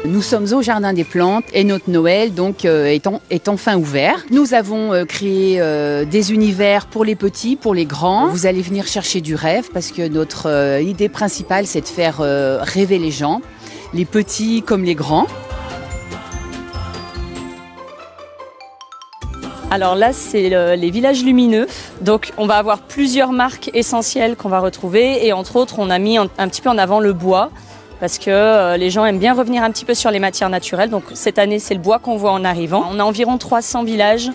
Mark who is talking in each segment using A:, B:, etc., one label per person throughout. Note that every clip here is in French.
A: Nous sommes au Jardin des Plantes et notre Noël donc est enfin ouvert. Nous avons créé des univers pour les petits, pour les grands. Vous allez venir chercher du rêve parce que notre idée principale c'est de faire rêver les gens, les petits comme les grands.
B: Alors là, c'est les villages lumineux. Donc on va avoir plusieurs marques essentielles qu'on va retrouver et entre autres, on a mis un petit peu en avant le bois parce que les gens aiment bien revenir un petit peu sur les matières naturelles. Donc cette année, c'est le bois qu'on voit en arrivant. On a environ 300 villages,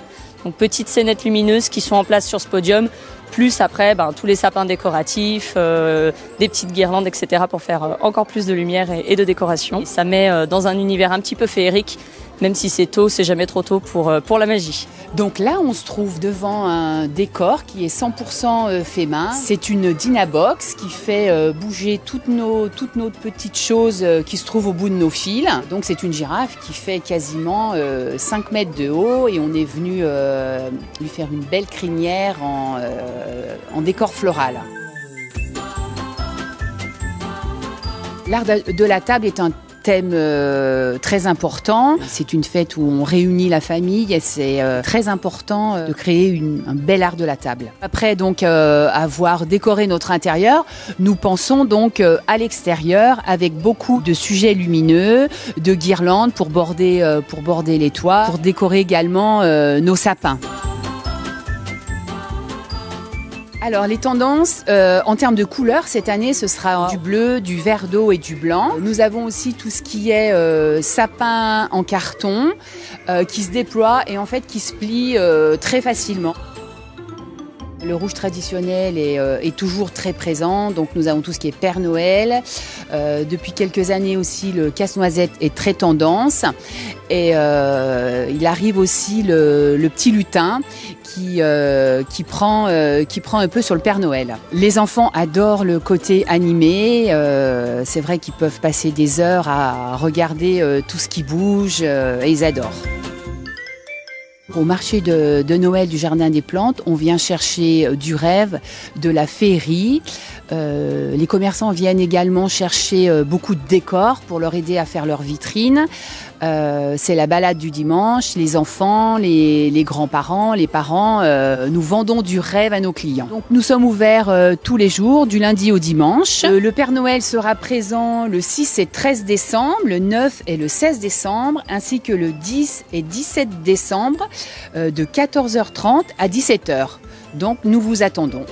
B: donc petites scénettes lumineuses qui sont en place sur ce podium, plus après tous les sapins décoratifs, des petites guirlandes, etc. pour faire encore plus de lumière et de décoration. Et ça met dans un univers un petit peu féerique. Même si c'est tôt, c'est jamais trop tôt pour la magie.
A: Donc là, on se trouve devant un décor qui est 100% fait main. C'est une Dynabox qui fait bouger toutes nos petites choses qui se trouvent au bout de nos fils. Donc c'est une girafe qui fait quasiment 5 mètres de haut et on est venu lui faire une belle crinière en décor floral. L'art de la table est un thème très important. C'est une fête où on réunit la famille et c'est très important de créer un bel art de la table. Après donc avoir décoré notre intérieur, nous pensons donc à l'extérieur avec beaucoup de sujets lumineux, de guirlandes pour border les toits, pour décorer également nos sapins. Alors les tendances en termes de couleurs cette année ce sera du bleu, du vert d'eau et du blanc. Nous avons aussi tout ce qui est sapin en carton qui se déploie et en fait qui se plie très facilement. Le rouge traditionnel est toujours très présent, donc nous avons tout ce qui est Père Noël. Depuis quelques années aussi, le casse-noisette est très tendance. Et il arrive aussi le petit lutin qui prend un peu sur le Père Noël. Les enfants adorent le côté animé. C'est vrai qu'ils peuvent passer des heures à regarder tout ce qui bouge et ils adorent. Au marché de Noël du Jardin des Plantes, on vient chercher du rêve, de la féerie. Les commerçants viennent également chercher beaucoup de décors pour leur aider à faire leur vitrine. C'est la balade du dimanche, les enfants, les grands-parents, les parents, nous vendons du rêve à nos clients. Donc nous sommes ouverts tous les jours, du lundi au dimanche. Le Père Noël sera présent le 6 et 13 décembre, le 9 et le 16 décembre, ainsi que le 10 et 17 décembre, de 14h30 à 17h. Donc nous vous attendons.